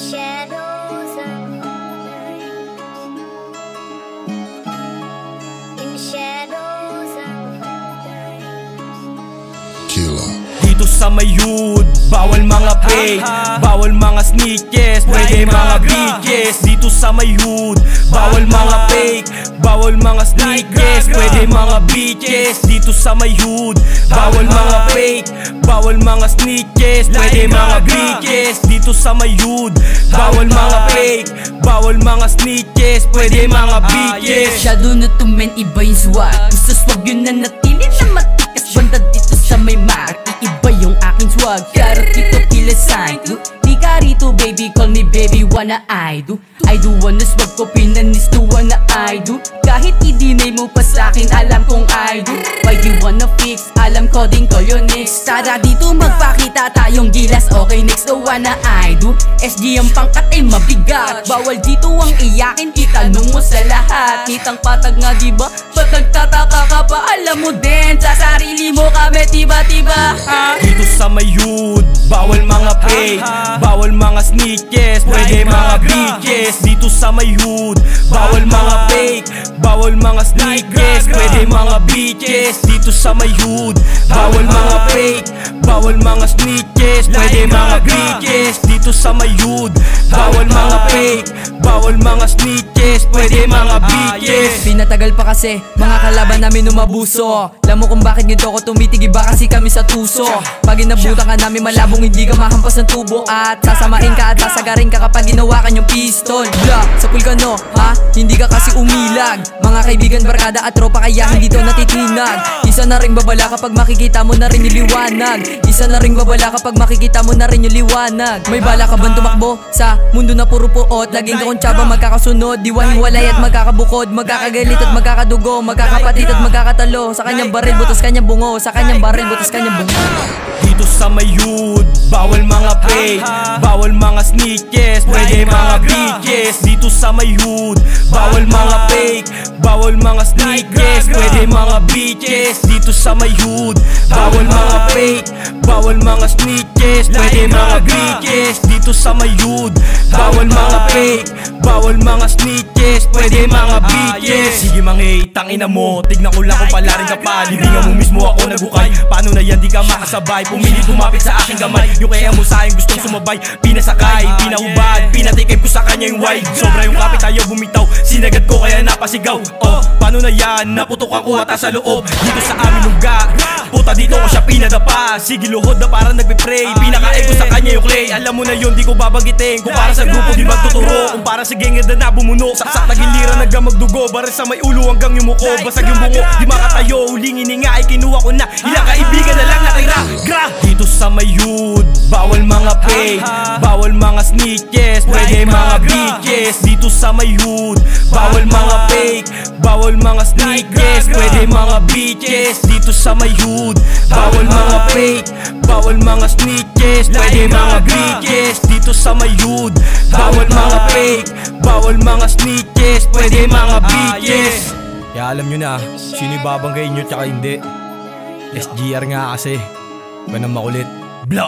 shadows of night, in shadows of night. Killer. Dito sa mayud, bawal mga fake, bawal mga snitches, pwede mga bitches. Dito sa mayud, bawal mga fake, bawal mga snitches, pwede mga bitches. Dito sa mayud, bawal mga fake, bawal mga snitches, pwede mga bitches. Dito sa mayud, bawal mga fake, bawal mga snitches, pwede mga bitches. Masyado na tumen, iba yung swag. Gusto swag yun na natili na matikas. Banda dito sa may mat, iba yung aking swag. Karot dito kila sign. Di ka rito baby, call me baby, wanna I do. I do wanna swag ko, pinanis to wanna I do. Kahit i-deny mo pa sa'kin, alam kong I do. Why you wanna fix? Alam ko din ko yun next. Tara dito magpakita tayong gilas. Okay next to wanna I do. SG ang pangkat ay mabigat. Bawal dito ang iyakin, itanong mo sa lahat. Kitang patag nga diba? Ba't nagtataka ka pa? Alam mo din, sa sarili mo kami tiba-tiba. Dito sa mayud, bawal mga fake, bawal mga snitches, pwede mga bitches. Dito sa mayud, bawal mga fake, bawal mga snitches, pwede mga bitches. Dito sa mayud, bawal mga fake, bawal mga snitches, pwede mga bitches. Dito sa mayud, bawal mga fake, bawal mga snitches, pwede mga bitches. Pinatagal pa kasi, mga kalaban namin umabuso. Alam mo kung bakit ganito ako tumitig, iba kasi kami sa tuso. Pag inabutan ka namin malabong, hindi ka mahampas ng tubo. At sasamain ka at sasagarin ka kapag ginawa ka yung pistol. Blah, sa pool ka no, ha? Hindi ka kasi umilag. Mga kaibigan, barkada at tropa, kaya hindi to natitinag. Isa na ring babala kapag makikita mo na rin yung liwanag. Isa na ring babala kapag makikita mo na rin yung liwanag. May bala ka bang tumakbo sa mundo na puro puot? Laging ka kontsaba, magkakasunod, diwahiwalay at magkakabukod. Magkakagalit at magkakadugo, magkakapatid at magkakatalo. Sa kanyang baril, butas kanyang bungo. Sa kanyang baril, butas kanyang bungo. Dito sa mayud, bawal mga fake, bawal mga snitches, pwede mga bitches. Dito sa mayud, bawal mga fake, bawal mga snitches, pwede mga bitches. Dito sa mayud, bawal mga fake, bawal mga snitches, pwede mga bitches. Dito sa mayud, bawal mga fake, bawal mga snitches, pwede mga bitches. Sige mga tangina mo, tignan ko lang kung pala rin kapal. Hindi nga mo mismo ako nagukay, paano na yan di ka makasabay? Pumilit kumapit sa aking gamay, yung kaya mo sa'kin gustong sumabay. Pinasakay, pinahubad, pinatikip ko sa kanya yung wide. Sobra yung kapit ayaw bumitaw, sinagad ko kaya napasigaw. Oh, paano na yan, naputok ako ata sa loob. Dito sa aming lugar, puta dito ko siya pinadapa. Sige luhod na parang nagpe-pray, pinakain ko sa kanya yung clay. Alam mo na yun, di ko babagitin. Kung para sa grupo di magtuturo, kung para sa genged na bumuno. Saksak na giliran hanggang magdugo, baril sa may ulo hanggang yung muko. Basag yung bungo, di makatayo, huling hininga ay kinuha ko na. Ilang kaibigan na lang natira. Dito sa mayud, bawal mga fake, bawal mga snitches, pwede mga bitches. Dito sa mayud, bawal mga fake, bawal mga snitches, pwede mga bitches. Dito sa mayud, bawal mga fake, bawal mga snitches, pwede mga bitches. Dito sa mayud, bawal mga fake, bawal mga snitches, pwede mga bitches. Kaya alam nyo na, sino ibabanggayin nyo tsaka hindi. SGR nga kasi, ganun makulit. Blah!